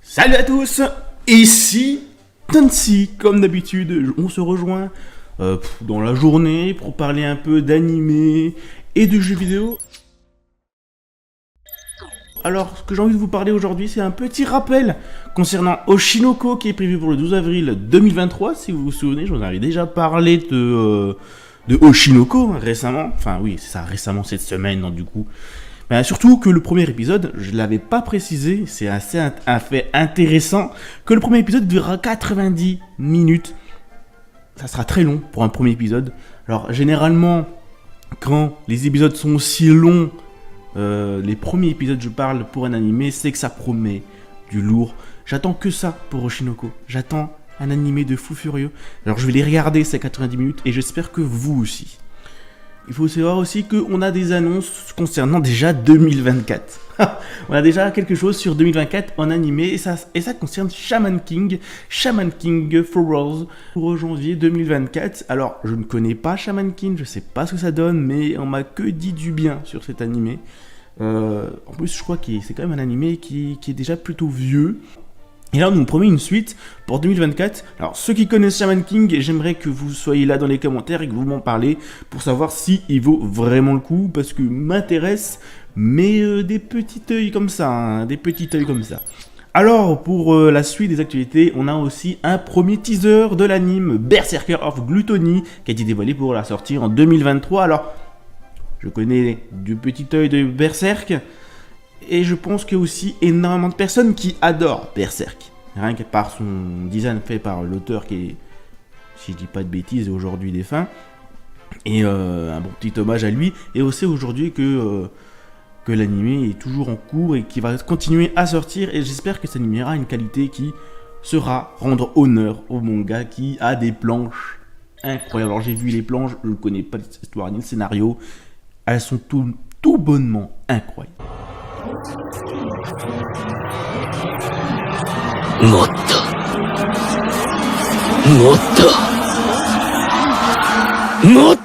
Salut à tous, ici Tansi, comme d'habitude, on se rejoint dans la journée pour parler un peu d'animé et de jeux vidéo. Alors, ce que j'ai envie de vous parler aujourd'hui, c'est un petit rappel concernant Oshinoko qui est prévu pour le 12 avril 2023. Si vous vous souvenez, je vous en avais déjà parlé de Oshinoko récemment. Enfin oui, c'est ça, récemment cette semaine, donc du coup... Ben, surtout que le premier épisode, je ne l'avais pas précisé, c'est assez un fait intéressant, que le premier épisode durera 90 minutes. Ça sera très long pour un premier épisode. Alors généralement, quand les épisodes sont aussi longs, les premiers épisodes je parle pour un animé, c'est que ça promet du lourd. J'attends que ça pour Oshinoko. J'attends un animé de fou furieux. Alors je vais les regarder ces 90 minutes et j'espère que vous aussi. Il faut savoir aussi qu'on a des annonces concernant déjà 2024. On a déjà quelque chose sur 2024 en animé et ça concerne Shaman King for All pour janvier 2024. Alors, je ne connais pas Shaman King, je sais pas ce que ça donne, mais on m'a que dit du bien sur cet animé. En plus, je crois que c'est quand même un animé qui est déjà plutôt vieux. Et là, on nous promet une suite pour 2024. Alors, ceux qui connaissent Shaman King, j'aimerais que vous soyez là dans les commentaires et que vous m'en parlez pour savoir si il vaut vraiment le coup, parce que m'intéresse, mais des petits œils comme ça, hein, des petits œils comme ça. Alors, pour la suite des actualités, on a aussi un premier teaser de l'anime Berserker of Gluttony qui a été dévoilé pour la sortie en 2023. Alors, je connais du petit œil de Berserk. Et je pense qu'il y a aussi énormément de personnes qui adorent Berserk. Rien que par son design fait par l'auteur qui est, si je dis pas de bêtises, aujourd'hui défunt. Et un bon petit hommage à lui. Et aussi aujourd'hui que l'anime est toujours en cours et qui va continuer à sortir. Et j'espère que cet anime aura une qualité qui sera rendre honneur au manga qui a des planches incroyables. Alors j'ai vu les planches, je ne connais pas l'histoire ni le scénario. Elles sont tout bonnement incroyables. もっ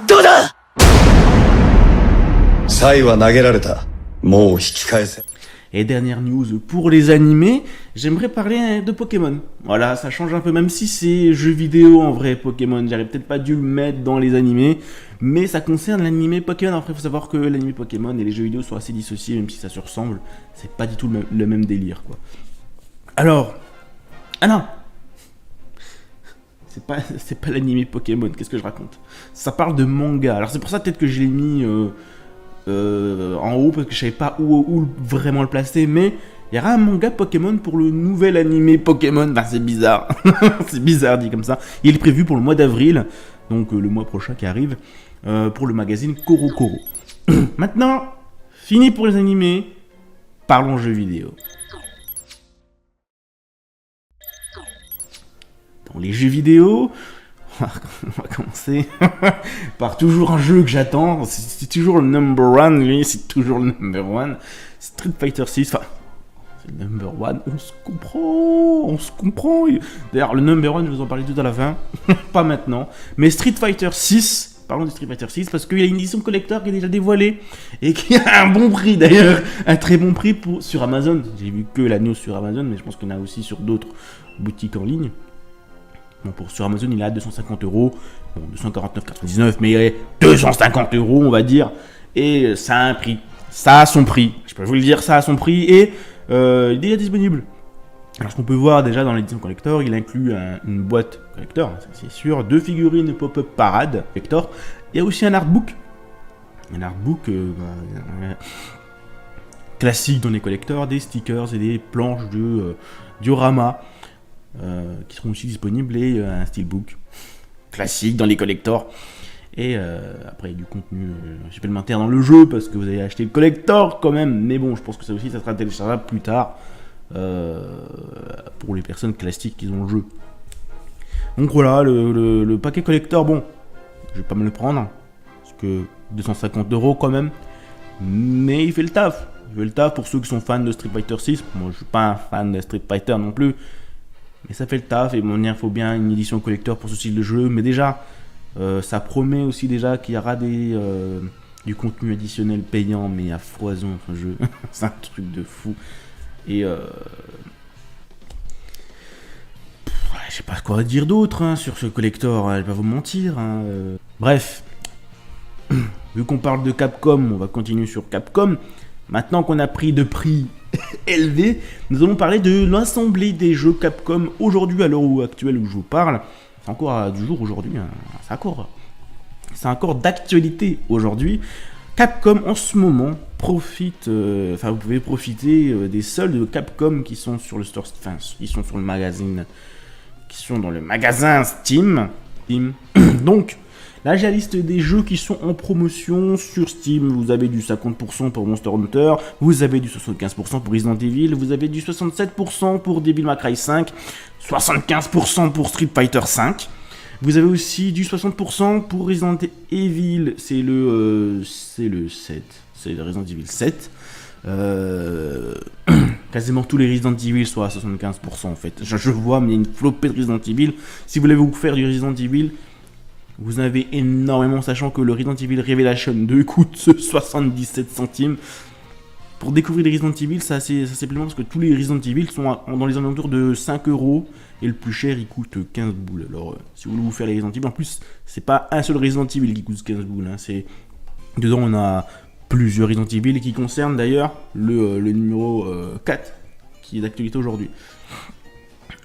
とだ。サイは投げられた。もう引き返せ。 Et dernière news pour les animés, j'aimerais parler de Pokémon. Voilà, ça change un peu, même si c'est jeux vidéo en vrai Pokémon, j'aurais peut-être pas dû le mettre dans les animés, mais ça concerne l'animé Pokémon. Après, il faut savoir que l'animé Pokémon et les jeux vidéo sont assez dissociés, même si ça se ressemble, c'est pas du tout le même délire, quoi. Alors, ah non, c'est pas l'animé Pokémon, qu'est-ce que je raconte? Ça parle de manga, alors c'est pour ça peut-être que je l'ai mis... en haut parce que je savais pas où vraiment le placer, mais il y aura un manga Pokémon pour le nouvel animé Pokémon. Ben, c'est bizarre, c'est bizarre dit comme ça. Il est prévu pour le mois d'avril, donc le mois prochain qui arrive, pour le magazine Korokoro. Maintenant, fini pour les animés, parlons jeux vidéo. Dans les jeux vidéo, on va commencer par toujours un jeu que j'attends. C'est toujours le number one, lui, c'est toujours le number one. Street Fighter 6, enfin, c'est le number one, on se comprend. D'ailleurs, le number one, je vous en parlais tout à la fin, pas maintenant. Mais Street Fighter 6, parlons de Street Fighter 6, parce qu'il y a une édition collector qui est déjà dévoilée et qui a un bon prix d'ailleurs, un très bon prix sur Amazon. J'ai vu que la news sur Amazon, mais je pense qu'il y en a aussi sur d'autres boutiques en ligne. Bon, sur Amazon, il est à 250 €, bon, 249,99, mais 250 €, on va dire. Et ça a un prix. Ça a son prix. Je peux vous le dire, ça a son prix. Et il est déjà disponible. Alors, ce qu'on peut voir déjà dans l'édition collector, il inclut une boîte collector, ça c'est sûr, 2 figurines pop-up parade collector. Il y a aussi un artbook. Un artbook classique dans les collectors, des stickers et des planches de diorama. Qui seront aussi disponibles et un steelbook classique dans les collectors et après du contenu supplémentaire dans le jeu parce que vous avez acheté le collector quand même, mais bon, je pense que ça aussi ça sera téléchargeable plus tard pour les personnes classiques qui ont le jeu. Donc voilà, le paquet collector, bon, je vais pas me le prendre parce que 250 € quand même, mais il fait le taf. Pour ceux qui sont fans de Street Fighter 6. Moi je suis pas un fan de Street Fighter non plus, mais ça fait le taf, et bon, il faut bien une édition collector pour ce style de jeu. Mais déjà, ça promet aussi déjà qu'il y aura du contenu additionnel payant, mais à foison ce jeu. C'est un truc de fou. Et sais pas quoi dire d'autre hein, sur ce collector, je vais pas vous mentir. Hein, Bref, vu qu'on parle de Capcom, on va continuer sur Capcom. Maintenant qu'on a pris de prix élevé, nous allons parler de l'assemblée des jeux Capcom aujourd'hui, à l'heure actuelle où je vous parle. C'est encore du jour aujourd'hui, hein. C'est encore d'actualité aujourd'hui. Capcom en ce moment profite, vous pouvez profiter des soldes de Capcom qui sont sur le store, qui sont sur le magazine, qui sont dans le magasin Steam. Donc, là j'ai la liste des jeux qui sont en promotion sur Steam. Vous avez du 50% pour Monster Hunter, vous avez du 75% pour Resident Evil, vous avez du 67% pour Devil May Cry 5, 75% pour Street Fighter 5. Vous avez aussi du 60% pour Resident Evil, c'est le 7, c'est le Resident Evil 7. Quasiment tous les Resident Evil sont à 75% en fait. Je vois, mais il y a une flopée de Resident Evil. Si vous voulez vous faire du Resident Evil, vous en avez énormément, sachant que le Resident Evil Revelation 2 coûte 77 centimes. Pour découvrir les Resident Evil, c'est assez simplement parce que tous les Resident Evil sont dans les alentours de 5 € et le plus cher il coûte 15 boules. Alors, si vous voulez vous faire les Resident Evil, en plus, c'est pas un seul Resident Evil qui coûte 15 boules. Hein, dedans, on a plusieurs Resident Evil qui concernent d'ailleurs le numéro 4 qui est d'actualité aujourd'hui.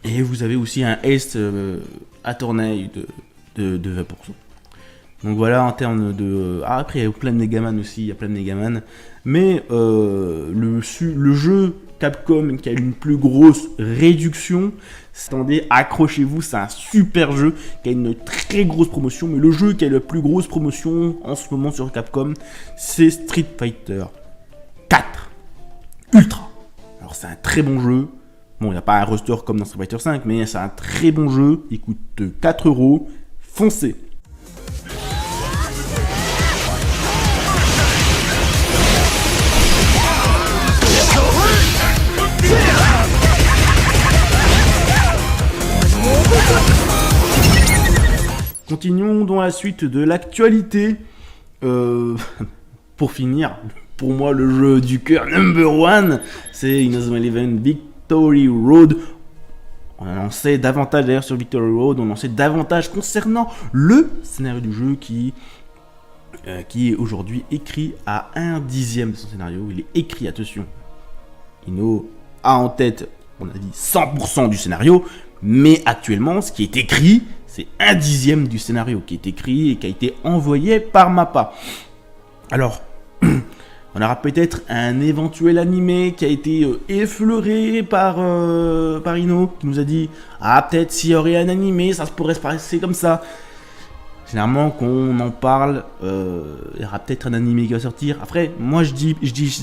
Et vous avez aussi un Est Attorney de 20%. Donc voilà, en termes de... après, il y a plein de Megaman aussi, il y a plein de Megaman. Mais le jeu Capcom qui a une plus grosse réduction, attendez, accrochez-vous, c'est un super jeu qui a une très grosse promotion. Mais le jeu qui a la plus grosse promotion en ce moment sur Capcom, c'est Street Fighter 4 Ultra. Alors c'est un très bon jeu. Bon, il n'y a pas un roster comme dans Street Fighter 5, mais c'est un très bon jeu. Il coûte 4 €. Foncez. Continuons dans la suite de l'actualité. Pour finir, pour moi le jeu du cœur number one, c'est Inazuma Eleven Victory Road. On en sait davantage d'ailleurs sur Victory Road, on en sait davantage concernant le scénario du jeu qui est aujourd'hui écrit à 1/10 de son scénario. Il est écrit, attention, Ino a en tête, on a dit 100% du scénario, mais actuellement ce qui est écrit, c'est 1/10 du scénario qui est écrit et qui a été envoyé par Mappa. Alors, on aura peut-être un éventuel animé qui a été effleuré par Ino, qui nous a dit « Ah, peut-être s'il y aurait un animé, ça se pourrait se passer comme ça. » Généralement, quand on en parle, il y aura peut-être un animé qui va sortir. Après, moi je dis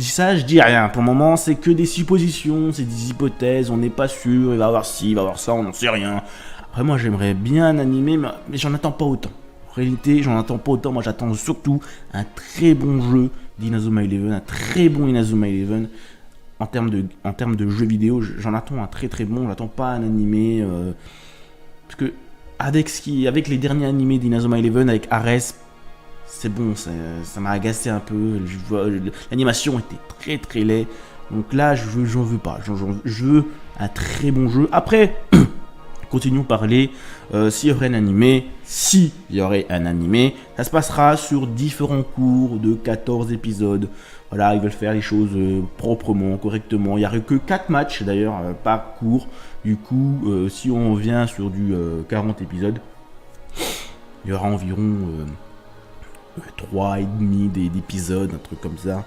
ça, je dis rien. Pour le moment, c'est que des suppositions, c'est des hypothèses, on n'est pas sûr, il va y avoir ci, il va y avoir ça, on n'en sait rien. Après, moi j'aimerais bien un animé, mais j'en attends pas autant. En réalité, j'en attends pas autant. Moi, j'attends surtout un très bon jeu d'Inazuma Eleven, un très bon Inazuma Eleven. En termes de jeux vidéo, j'en attends un très très bon. J'attends pas un animé. Parce que, avec les derniers animés d'Inazuma Eleven, avec Ares, c'est bon, ça m'a agacé un peu. L'animation était très très laid. Donc là, j'en veux pas. Je veux un très bon jeu. Après. Continuons à parler, s'il y aurait un animé, ça se passera sur différents cours de 14 épisodes. Voilà, ils veulent faire les choses proprement, correctement. Il n'y aurait que 4 matchs d'ailleurs par cours. Du coup, si on vient sur du 40 épisodes, il y aura environ 3,5 d'épisodes, un truc comme ça,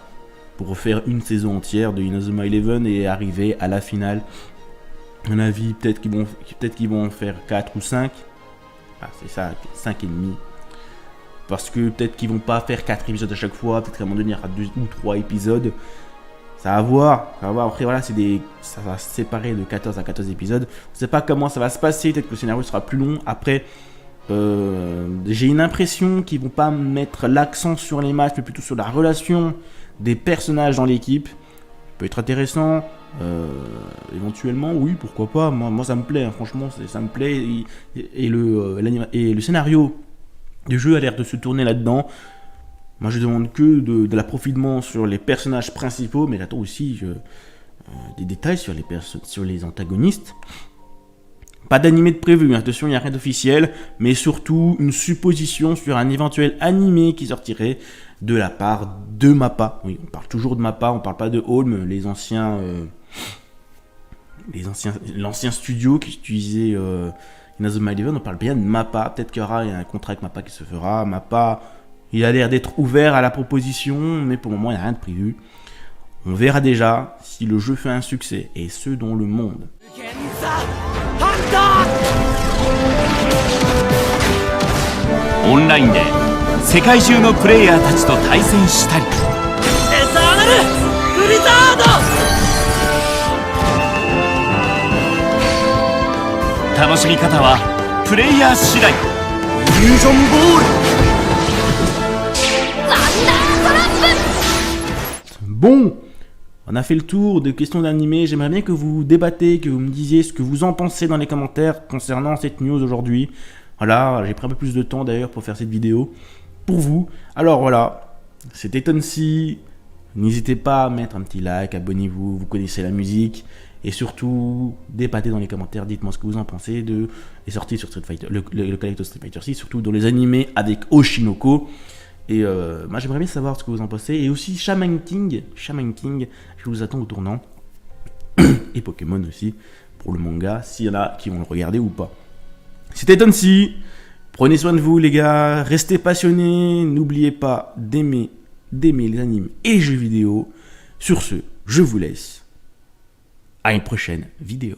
pour refaire une saison entière de Inazuma Eleven et arriver à la finale. À mon avis, peut-être qu'ils vont en faire 4 ou 5. Ah, c'est ça, 5 et demi. Parce que peut-être qu'ils vont pas faire 4 épisodes à chaque fois. Peut-être qu'à un moment donné, il y aura 2 ou 3 épisodes. Ça va voir. Après, voilà, ça va se séparer de 14 à 14 épisodes. On ne sait pas comment ça va se passer. Peut-être que le scénario sera plus long. Après, j'ai une impression qu'ils vont pas mettre l'accent sur les matchs, mais plutôt sur la relation des personnages dans l'équipe. Peut être intéressant. Éventuellement, oui, pourquoi pas. Moi ça me plaît, hein, franchement, ça me plaît. Et le scénario du jeu a l'air de se tourner là-dedans. Moi, je demande que de l'approfondissement sur les personnages principaux, mais j'attends aussi des détails sur les antagonistes. Pas d'animé de prévu, attention, il n'y a rien d'officiel, mais surtout une supposition sur un éventuel animé qui sortirait de la part de Mappa. Oui, on parle toujours de Mappa, on parle pas de Holm, l'ancien studio qui utilisait Inazuma Eleven, on parle bien de Mappa. Peut-être qu'il y aura un contrat avec Mappa qui se fera. Mappa, il a l'air d'être ouvert à la proposition, mais pour le moment, il n'y a rien de prévu. On verra déjà si le jeu fait un succès, et ce dans le monde. オンラインで世界中のプレイヤーたちと対戦したり、楽しみ方はプレイヤー次第。イリュージョンボール、 Bon, on a fait le tour de questions d'animé. J'aimerais bien que vous débattez, que vous me disiez ce que vous en pensez dans les commentaires concernant cette news aujourd'hui. Voilà, j'ai pris un peu plus de temps d'ailleurs pour faire cette vidéo pour vous. Alors voilà, c'était Tonsi. N'hésitez pas à mettre un petit like, abonnez-vous, vous connaissez la musique. Et surtout, débattez dans les commentaires, dites-moi ce que vous en pensez de les sorties sur Street Fighter, le Collector Street Fighter 6, surtout dans les animés avec Oshinoko. Et moi j'aimerais bien savoir ce que vous en pensez. Et aussi Shaman King, je vous attends au tournant. Et Pokémon aussi, pour le manga, s'il y en a qui vont le regarder ou pas. C'était Tonsi, prenez soin de vous les gars, restez passionnés, n'oubliez pas d'aimer les animes et les jeux vidéo. Sur ce, je vous laisse. À une prochaine vidéo.